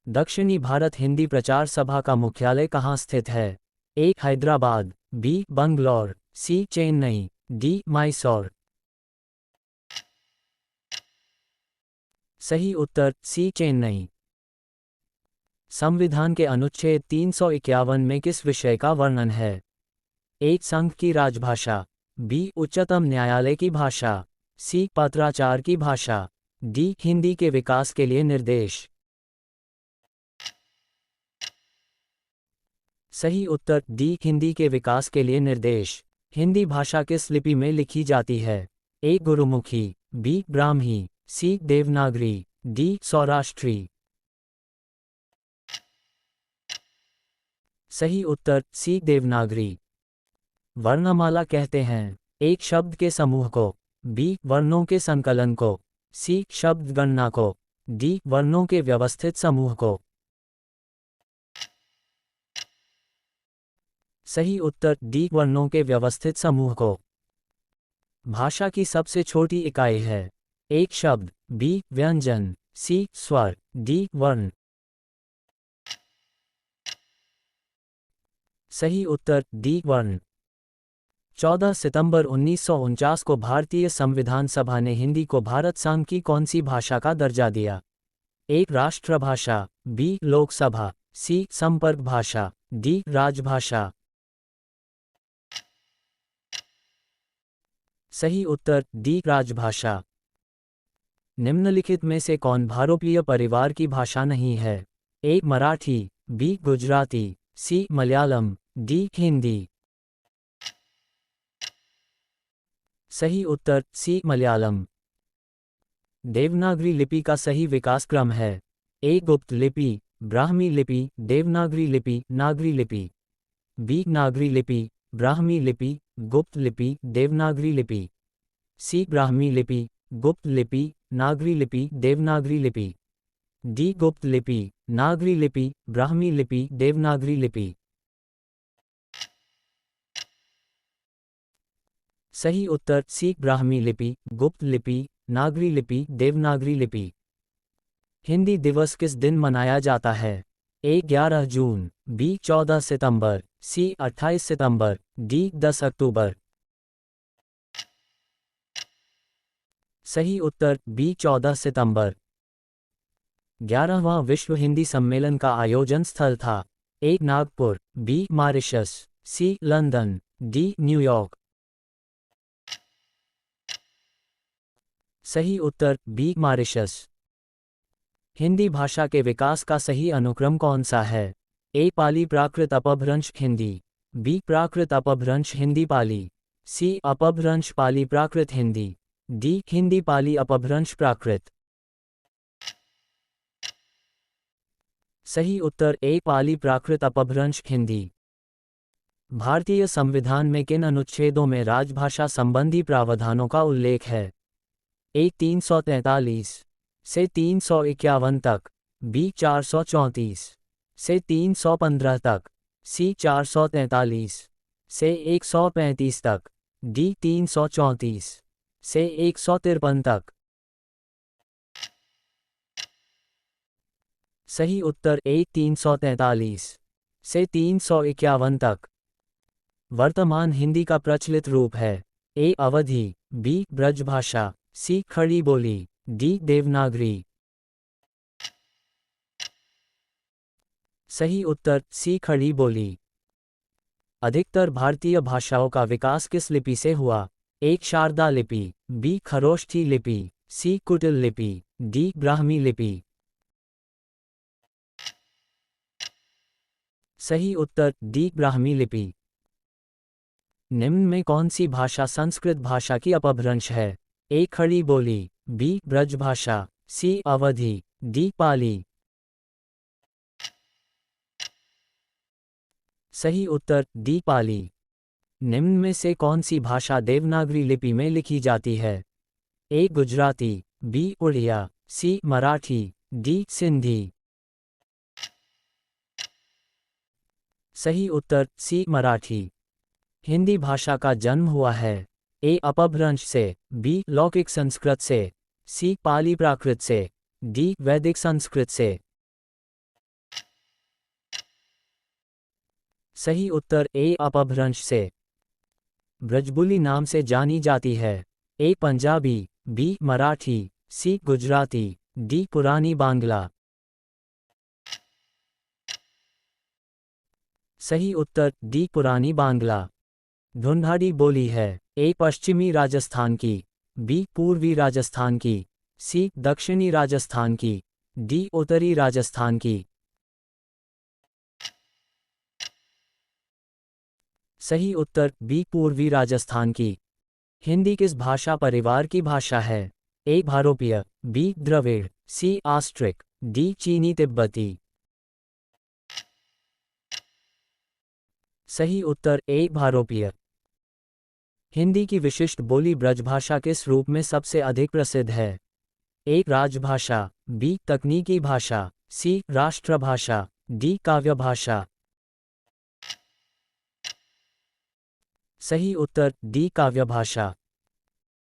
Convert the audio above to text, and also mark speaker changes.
Speaker 1: दक्षिणी भारत हिंदी प्रचार सभा का मुख्यालय कहाँ स्थित है? ए. हैदराबाद, बी. बंगलौर, सी. चेन्नई, डी. मैसूर। सही उत्तर सी. चेन्नई। संविधान के अनुच्छेद 351 में किस विषय का वर्णन है? ए. संघ की राजभाषा, बी. उच्चतम न्यायालय की भाषा, सी. पत्राचार की भाषा, डी. हिंदी के विकास के लिए निर्देश। सही उत्तर डी. हिंदी के विकास के लिए निर्देश। हिंदी भाषा किस लिपि में लिखी जाती है? ए. गुरुमुखी, बी. ब्राह्मी, सी. देवनागरी, डी. सौराष्ट्री। सही उत्तर सी. देवनागरी। वर्णमाला कहते हैं? एक शब्द के समूह को, बी. वर्णों के संकलन को, सी. शब्द गणना को, डी. वर्णों के व्यवस्थित समूह को। सही उत्तर डी. वर्णों के व्यवस्थित समूह को। भाषा की सबसे छोटी इकाई है? एक शब्द, बी. व्यंजन, सी. स्वर, डी. वर्ण। सही उत्तर डी. वर्ण। 14 सितंबर 1949 को भारतीय संविधान सभा ने हिंदी को भारत संघ की कौन सी भाषा का दर्जा दिया? एक. राष्ट्रभाषा, बी. लोकसभा, सी. संपर्क भाषा, डी. राजभाषा। सही उत्तर डी. राजभाषा। निम्नलिखित में से कौन भारोपीय परिवार की भाषा नहीं है? ए. मराठी, बी. गुजराती, सी. मलयालम, डी. हिंदी। सही उत्तर सी. मलयालम। देवनागरी लिपि का सही विकास क्रम है? ए. गुप्त लिपि, ब्राह्मी लिपि, देवनागरी लिपि, नागरी लिपि, बी. नागरी लिपि, ब्राह्मी लिपि, गुप्त लिपि, देवनागरी लिपि, सी. ब्राह्मी लिपि, गुप्त लिपि, नागरी लिपि, देवनागरी लिपि, डी. गुप्त लिपि, नागरी लिपि, ब्राह्मी लिपि, देवनागरी लिपि। सही उत्तर सी. ब्राह्मी लिपि, गुप्त लिपि, नागरी लिपि, देवनागरी लिपि। हिंदी दिवस किस दिन मनाया जाता है? ए. 11 जून, बी. 14 सितंबर, सी. 28 सितंबर, डी. 10 अक्टूबर। सही उत्तर बी. 14 सितंबर। 11वां विश्व हिंदी सम्मेलन का आयोजन स्थल था? A. Nagpur, B. Mauritius, C. London, D. New York. सही उत्तर बी. मॉरिशस। हिंदी भाषा के विकास का सही अनुक्रम कौन सा है? ए. पाली प्राकृत अपभ्रंश हिंदी, बी. प्राकृत अपभ्रंश हिंदी पाली, सी. अपभ्रंश पाली प्राकृत हिंदी, डी. हिंदी पाली अपभ्रंश प्राकृत। सही उत्तर ए. पाली प्राकृत अपभ्रंश हिंदी। भारतीय संविधान में किन अनुच्छेदों में राजभाषा संबंधी प्रावधानों का उल्लेख है? ए. 343 से 351 तक, बी. 434 से 315 तक, सी. 443 से 135 तक, डी. 334 से 153 तक। सही उत्तर ए. 343 से 351 तक। वर्तमान हिंदी का प्रचलित रूप है? ए. अवधी, बी. ब्रजभाषा, सी. खड़ी बोली, डी. देवनागरी। सही उत्तर सी. खड़ी बोली। अधिकतर भारतीय भाषाओं का विकास किस लिपि से हुआ? एक. शारदा लिपि, बी. खरोष्ठी लिपि, सी. कुटिल लिपि, डी. ब्राह्मी लिपि। सही उत्तर डी. ब्राह्मी लिपि। निम्न में कौन सी भाषा संस्कृत भाषा की अपभ्रंश है? ए. खड़ी बोली, बी. ब्रजभाषा, सी. अवधी, डी. पाली। सही उत्तर डी. पाली। निम्न में से कौन सी भाषा देवनागरी लिपि में लिखी जाती है? ए. गुजराती, बी. उड़िया, सी. मराठी, डी. सिंधी। सही उत्तर सी. मराठी। हिंदी भाषा का जन्म हुआ है? ए. अपभ्रंश से, बी. लौकिक संस्कृत से, सी. पाली प्राकृत से, डी. वैदिक संस्कृत से। सही उत्तर ए अपभ्रंश से। ब्रजबुली नाम से जानी जाती है। ए पंजाबी, बी मराठी, सी गुजराती, डी पुरानी बांग्ला। सही उत्तर डी पुरानी बांग्ला। ढूंढाड़ी बोली है। ए पश्चिमी राजस्थान की, बी पूर्वी राजस्थान की, सी दक्षिणी राजस्थान की, डी उत्तरी राजस्थान की। सही उत्तर बी पूर्वी राजस्थान की। हिंदी किस भाषा परिवार की भाषा है? ए भारोपीय, बी द्रविड़, सी आस्ट्रिक, डी चीनी तिब्बती। सही उत्तर ए भारोपीय। हिंदी की विशिष्ट बोली ब्रजभाषा किस रूप में सबसे अधिक प्रसिद्ध है? ए राजभाषा, बी तकनीकी भाषा, सी राष्ट्रभाषा, डी काव्य भाषा। सही उत्तर डी काव्य भाषा।